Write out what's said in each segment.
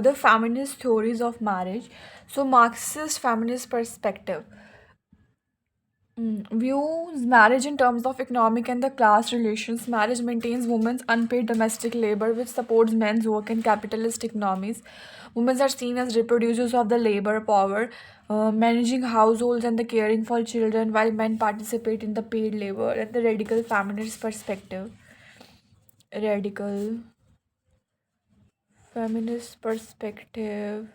The feminist theories of marriage. So, Marxist feminist perspective views marriage in terms of economic and the class relations. Marriage maintains women's unpaid domestic labor, which supports men's work in capitalist economies. Women are seen as reproducers of the labor power, managing households and the caring for children, while men participate in the paid labor. And the radical feminist perspective. Radical feminist perspective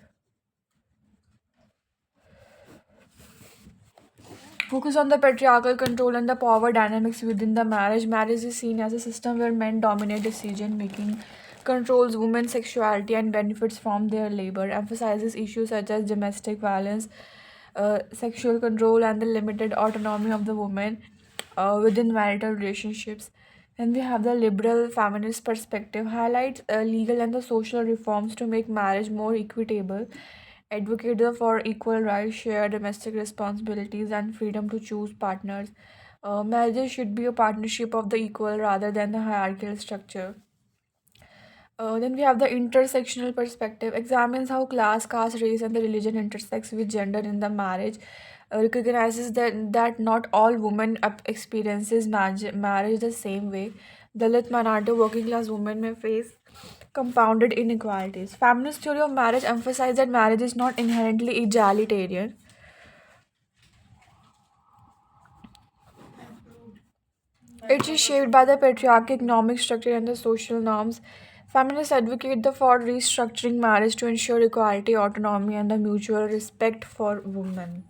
focus on the patriarchal control and the power dynamics within the marriage. Marriage is seen as a system where men dominate decision making, controls women's sexuality, and benefits from their labor. Emphasizes issues such as domestic violence, sexual control, and the limited autonomy of the woman within marital relationships. And we have the liberal feminist perspective, highlights legal and the social reforms to make marriage more equitable, advocated for equal rights, shared domestic responsibilities, and freedom to choose partners. Marriages should be a partnership of the equal rather than the hierarchical structure. Then we have the intersectional perspective, examines how class, caste, race, and the religion intersects with gender in the marriage. Recognizes that not all women experiences marriage the same way. Dalit minority working class women may face compounded inequalities. Feminist theory of marriage emphasizes that marriage is not inherently egalitarian. It is shaped by the patriarchal economic structure and the social norms. Feminists advocate for restructuring marriage to ensure equality, autonomy, and the mutual respect for women.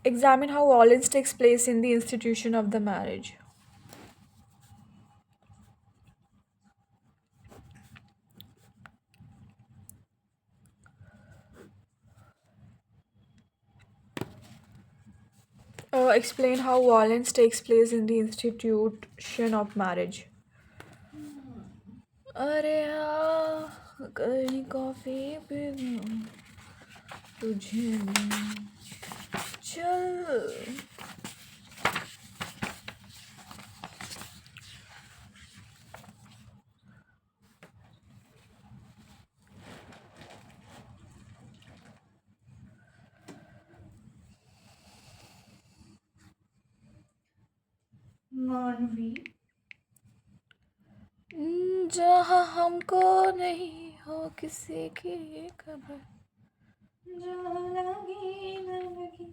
Examine how violence takes place in the institution of the marriage. Explain how violence takes place in the institution of marriage. अरे हाँ कहीं coffee पे तुझे चल मानवी जहाँ हमको नहीं हो किसी की ये खबर जहाँ लगी न लगी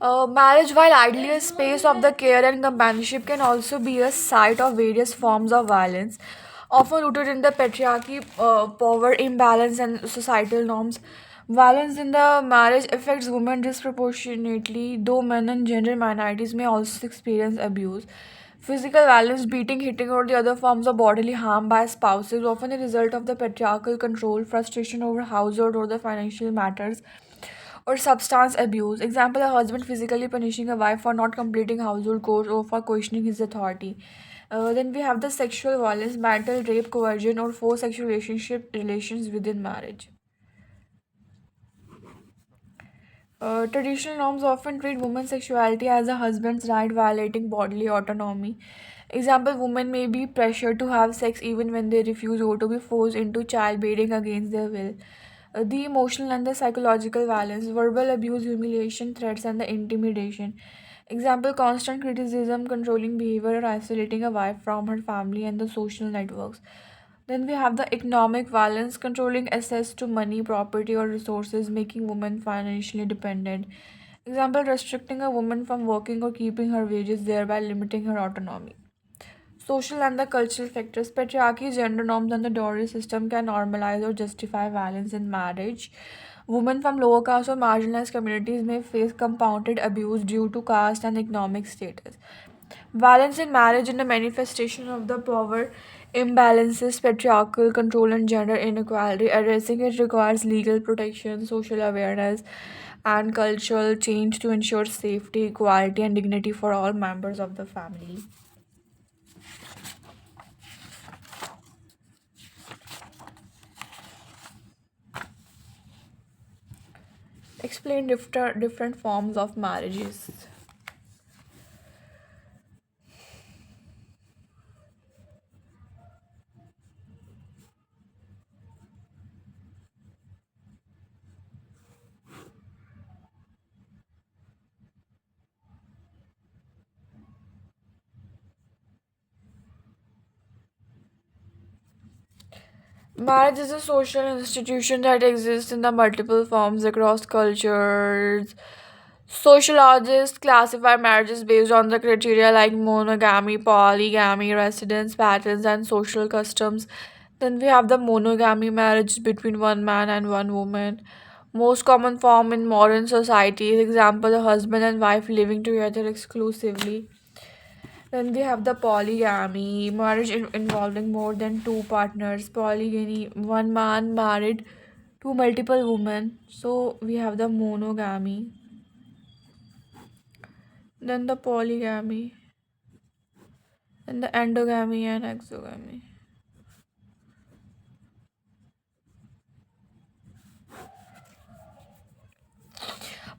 marriage, while ideally a space of the care and companionship, can also be a site of various forms of violence, often rooted in the patriarchy, power imbalance, and societal norms. Violence in the marriage affects women disproportionately, though men and gender minorities may also experience abuse. Physical violence, beating, hitting, or the other forms of bodily harm by spouses, often a result of the patriarchal control, frustration over household or the financial matters, or substance abuse. Example, a husband physically punishing a wife for not completing household chores or for questioning his authority. Then we have the sexual violence, marital rape, coercion, or forced sexual relations within marriage. Traditional norms often treat women's sexuality as a husband's right, violating bodily autonomy. Example, women may be pressured to have sex even when they refuse or to be forced into childbearing against their will. The emotional and the psychological violence, verbal abuse, humiliation, threats, and the intimidation. Example, constant criticism, controlling behavior, or isolating a wife from her family and the social networks. Then we have the economic violence, controlling access to money, property, or resources, making women financially dependent. Example, restricting a woman from working or keeping her wages, thereby limiting her autonomy. Social and the cultural factors, patriarchy, gender norms, and the dowry system can normalize or justify violence in marriage. Women from lower caste or marginalized communities may face compounded abuse due to caste and economic status. Violence in marriage is a manifestation of the power imbalances, patriarchal control, and gender inequality. Addressing it requires legal protection, social awareness, and cultural change to ensure safety, equality, and dignity for all members of the family. Explain different forms of marriages. Marriage is a social institution that exists in the multiple forms across cultures. Sociologists classify marriages based on the criteria like monogamy, polygamy, residence patterns, and social customs. Then we have the monogamy marriage between one man and one woman. Most common form in modern society. Example, a husband and wife living together exclusively. Then we have the polygamy, marriage involving more than two partners. Polygamy, one man married to multiple women. So we have the monogamy. Then the polygamy, then the endogamy and exogamy.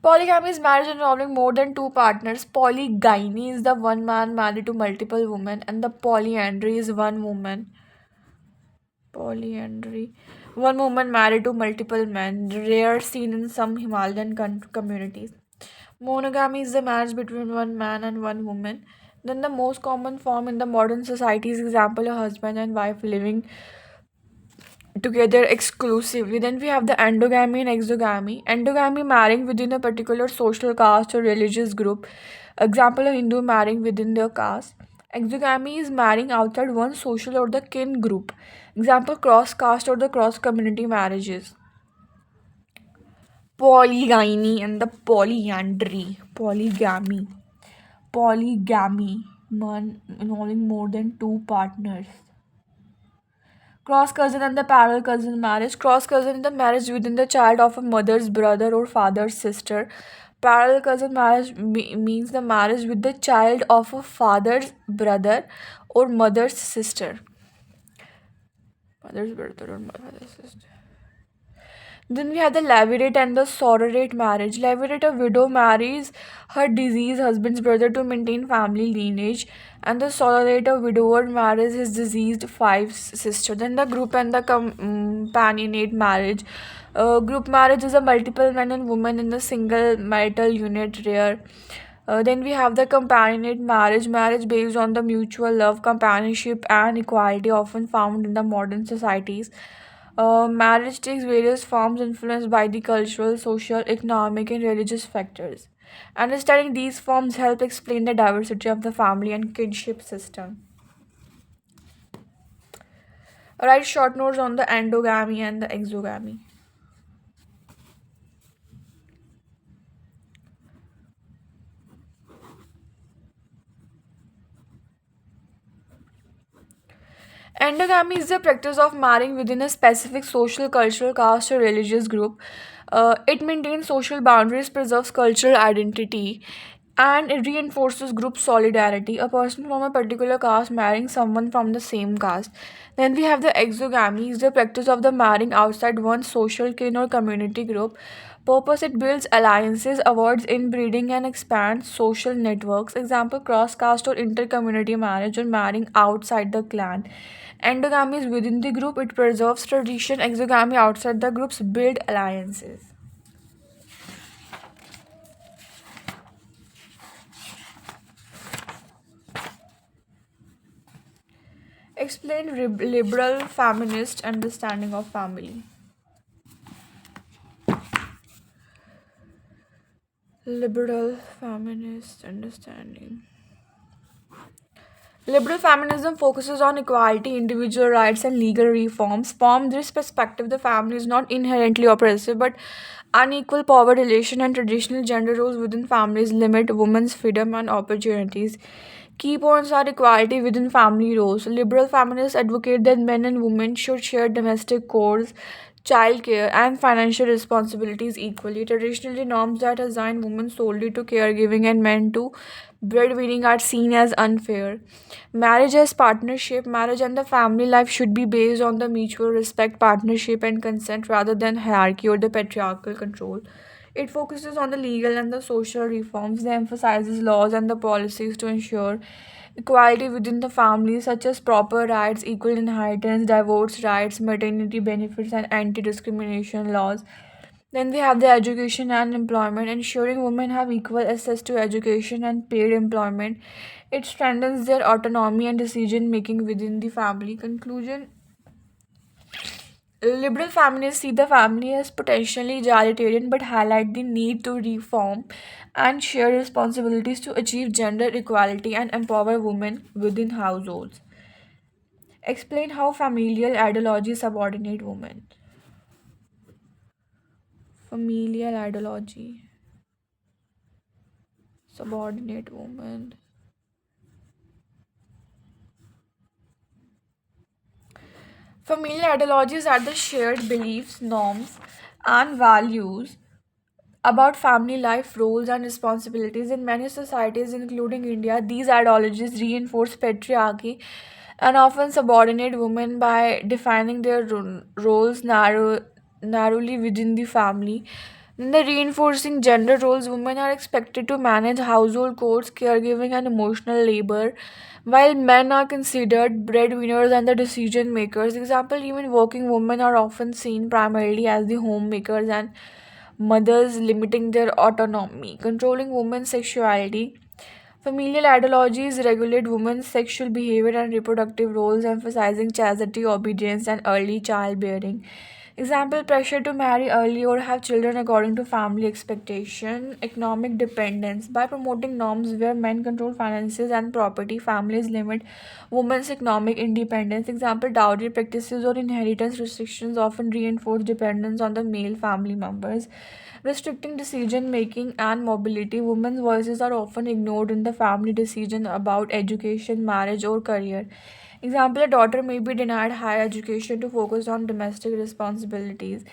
Polygamy is marriage involving more than two partners. Polygyny is the one man married to multiple women, and the polyandry is one woman. Polyandry. One woman married to multiple men, rare seen in some Himalayan communities. Monogamy is the marriage between one man and one woman. Then the most common form in the modern society is example a husband and wife living together exclusively. Then we have the endogamy and exogamy. Endogamy marrying within a particular social caste or religious group. Example a Hindu marrying within their caste. Exogamy is marrying outside one social or the kin group. Example cross caste or the cross community marriages. Polygyny and the polyandry. Polygamy. Polygamy involving more than two partners. Cross cousin and the parallel cousin marriage. Cross cousin is the marriage within the child of a mother's brother or father's sister. Parallel cousin marriage means the marriage with the child of a father's brother or mother's sister. Mother's brother or mother's sister. Then we have the levirate and the sororate marriage. Levirate, a widow marries her deceased husband's brother to maintain family lineage, and the sororate, a widower marries his deceased wife's sister. Then the group and the companionate marriage. Group marriage is a multiple men and women in a single marital unit, rare. Then we have the companionate marriage, marriage based on the mutual love, companionship, and equality, often found in the modern societies. Marriage takes various forms influenced by the cultural, social, economic, and religious factors. Understanding these forms help explain the diversity of the family and kinship system. Write short notes on the endogamy and the exogamy. Endogamy is the practice of marrying within a specific social, cultural, caste, or religious group. It maintains social boundaries, preserves cultural identity, and it reinforces group solidarity. A person from a particular caste marrying someone from the same caste. Then we have the exogamy, is the practice of the marrying outside one's social kin or community group. Purpose, it builds alliances, avoids inbreeding, and expands social networks. Example cross caste or inter-community marriage or marrying outside the clan. Endogamy is within the group, it preserves tradition. Exogamy outside the groups build alliances. Explain liberal feminist understanding of family. Liberal feminist understanding. Liberal feminism focuses on equality, individual rights, and legal reforms. From this perspective, the family is not inherently oppressive, but unequal power relation and traditional gender roles within families limit women's freedom and opportunities. Key points are equality within family roles. Liberal feminists advocate that men and women should share domestic chores, childcare, and financial responsibilities equally. Traditionally, norms that assign women solely to caregiving and men to breadwinning are seen as unfair. Marriage as partnership, marriage and the family life should be based on the mutual respect, partnership, and consent rather than hierarchy or the patriarchal control. It focuses on the legal and the social reforms. They emphasizes laws and the policies to ensure equality within the family, such as proper rights, equal inheritance, divorce rights, maternity benefits, and anti discrimination laws. Then we have the education and employment, ensuring women have equal access to education and paid employment. It strengthens their autonomy and decision making within the family. Conclusion, Liberal feminists see the family as potentially egalitarian but highlight the need to reform and share responsibilities to achieve gender equality and empower women within households. Explain how familial ideologies subordinate women. Familial ideology subordinate women. Familial ideologies are the shared beliefs, norms, and values about family life, roles, and responsibilities in many societies, including India. These ideologies reinforce patriarchy and often subordinate women by defining their roles narrowly within the family. In the reinforcing gender roles, women are expected to manage household chores, caregiving, and emotional labor, while men are considered breadwinners and the decision makers. Example, even working women are often seen primarily as the homemakers and mothers, limiting their autonomy, controlling women's sexuality. Familial ideologies regulate women's sexual behavior and reproductive roles, emphasizing chastity, obedience, and early childbearing. Example, pressure to marry early or have children according to family expectation. Economic dependence. By promoting norms where men control finances and property, families limit women's economic independence. Example, dowry practices or inheritance restrictions often reinforce dependence on the male family members. Restricting decision making and mobility, women's voices are often ignored in the family decision about education, marriage, or career. Example, a daughter may be denied higher education to focus on domestic responsibilities.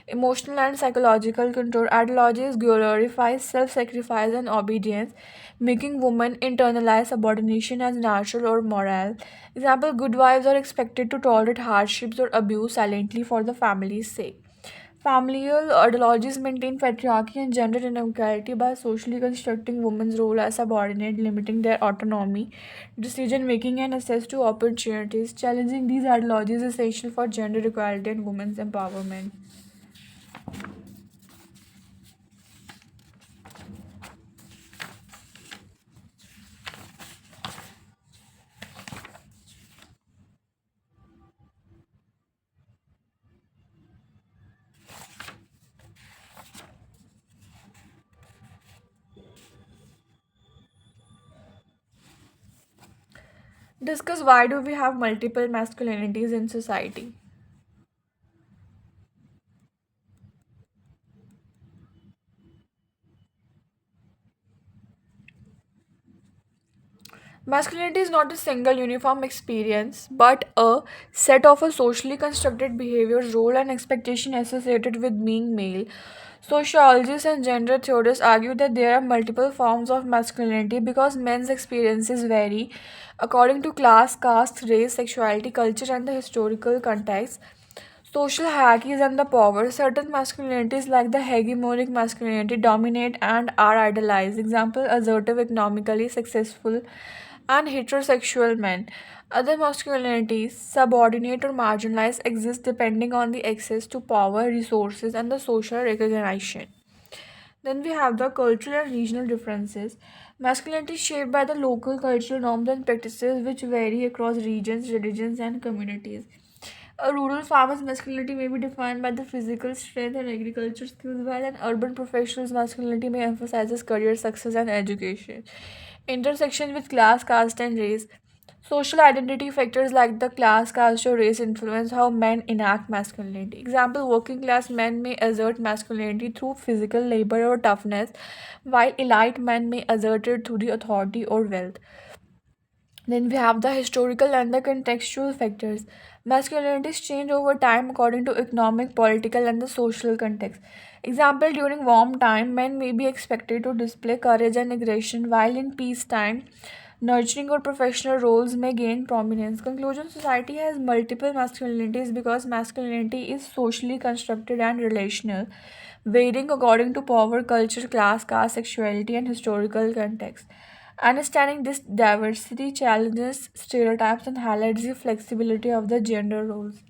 Emotional and psychological control ideologies glorify self sacrifice and obedience, making women internalize subordination as natural or moral. Example, good wives are expected to tolerate hardships or abuse silently for the family's sake. Familial ideologies maintain patriarchy and gender inequality by socially constructing women's role as subordinate, limiting their autonomy, decision making, and access to opportunities. Challenging these ideologies is essential for gender equality and women's empowerment. Discuss why do we have multiple masculinities in society. Masculinity is not a single uniform experience, but a set of a socially constructed behaviors, role, and expectation associated with being male. Sociologists and gender theorists argue that there are multiple forms of masculinity because men's experiences vary according to class, caste, race, sexuality, culture, and the historical context. Social hierarchies and the power. Certain masculinities, like the hegemonic masculinity, dominate and are idolized. Example, assertive, economically successful, and heterosexual men. Other masculinities, subordinate or marginalized, exist depending on the access to power, resources, and the social recognition. Then we have the cultural and regional differences. Masculinity is shaped by the local cultural norms and practices which vary across regions, religions, and communities. A rural farmer's masculinity may be defined by the physical strength and agriculture skills, while an urban professional's masculinity may emphasize his career success and education. Intersection with class, caste, and race. Social identity factors like the class, caste, or race influence how men enact masculinity. Example, working class men may assert masculinity through physical labor or toughness, while elite men may assert it through the authority or wealth. Then we have the historical and the contextual factors. Masculinities change over time according to economic, political, and the social context. Example, during warm time, men may be expected to display courage and aggression, while in peacetime, nurturing or professional roles may gain prominence. Conclusion, society has multiple masculinities because masculinity is socially constructed and relational, varying according to power, culture, class, caste, sexuality, and historical context. Understanding this diversity challenges stereotypes and highlights the flexibility of the gender roles.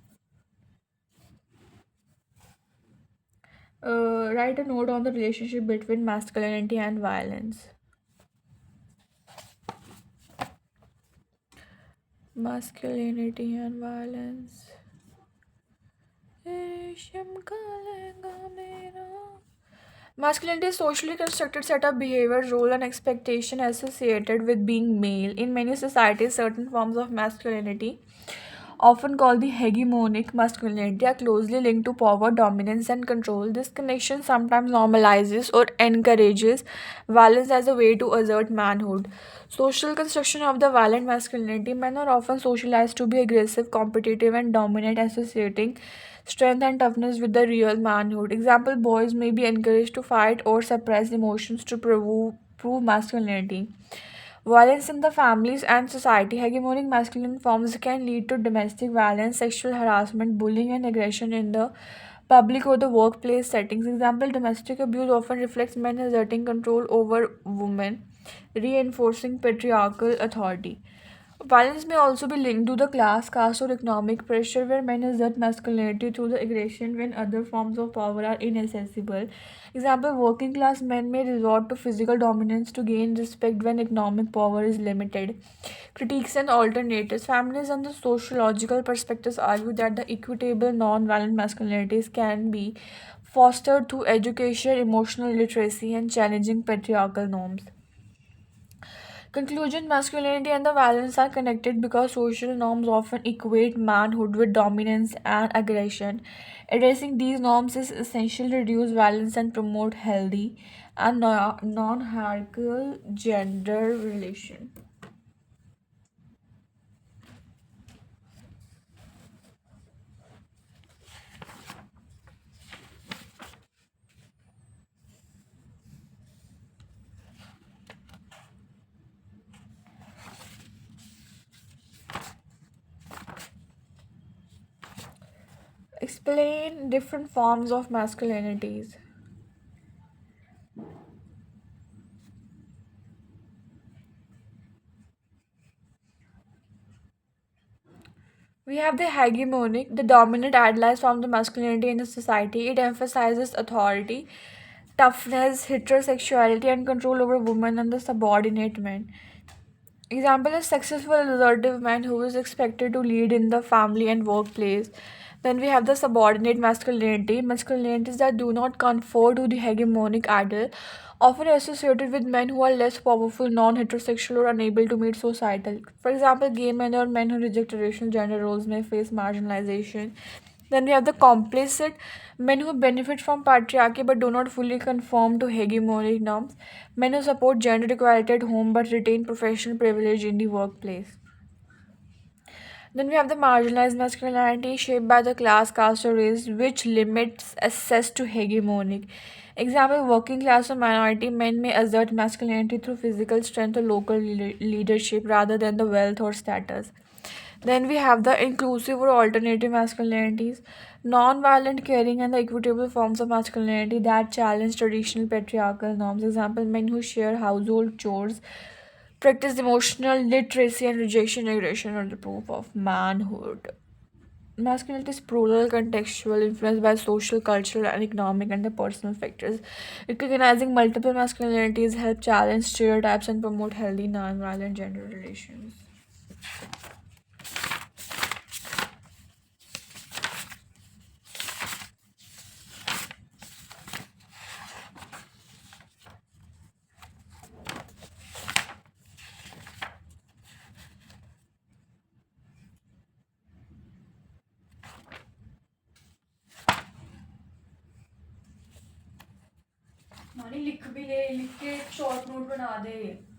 Write a note on the relationship between masculinity and violence. Masculinity and violence. रेशम का लहंगा मेरा. Masculinity is socially constructed set of behavior, role, and expectation associated with being male. In many societies, certain forms of masculinity, often called the hegemonic masculinity, are closely linked to power, dominance, and control. This connection sometimes normalizes or encourages violence as a way to assert manhood. Social construction of the violent masculinity: men are often socialized to be aggressive, competitive, and dominant, associating strength and toughness with the real manhood. Example: boys may be encouraged to fight or suppress emotions to prove masculinity. Violence in the families and society. Hegemonic masculine forms can lead to domestic violence, sexual harassment, bullying, and aggression in the public or the workplace settings. Example: domestic abuse often reflects men asserting control over women, reinforcing patriarchal authority. Violence may also be linked to the class, caste, or economic pressure, where men assert masculinity through the aggression when other forms of power are inaccessible. Example: working class men may resort to physical dominance to gain respect when economic power is limited. Critiques and alternatives. Feminists and the sociological perspectives argue that the equitable, non violent masculinities can be fostered through education, emotional literacy, and challenging patriarchal norms. Conclusion: masculinity and the violence are connected because social norms often equate manhood with dominance and aggression. Addressing these norms is essential to reduce violence and promote healthy and non hierarchical gender relation. Explain different forms of masculinities. We have the hegemonic, the dominant idealized form of masculinity in the society. It emphasizes authority, toughness, heterosexuality, and control over women and the subordinate men. Example: is successful assertive man who is expected to lead in the family and workplace. Then we have the subordinate masculinity, masculinities that do not conform to the hegemonic ideal, often associated with men who are less powerful, non-heterosexual, or unable to meet societal. For example, gay men or men who reject traditional gender roles may face marginalization. Then we have the complicit, men who benefit from patriarchy but do not fully conform to hegemonic norms, men who support gender equality at home but retain professional privilege in the workplace. Then we have the marginalized masculinity shaped by the class, caste, or race, which limits access to hegemonic. Example: working class or minority men may assert masculinity through physical strength or local leadership rather than the wealth or status. Then we have the inclusive or alternative masculinities, non-violent, caring, and the equitable forms of masculinity that challenge traditional patriarchal norms. Example: men who share household chores, practice emotional literacy, and rejection aggression are the proof of manhood. Masculinity is plural, contextual, influenced by social, cultural, and economic and the personal factors. Recognizing multiple masculinities help challenge stereotypes and promote healthy, non-violent gender relations. मानी लिख भी ले, लिख के short note बना दे.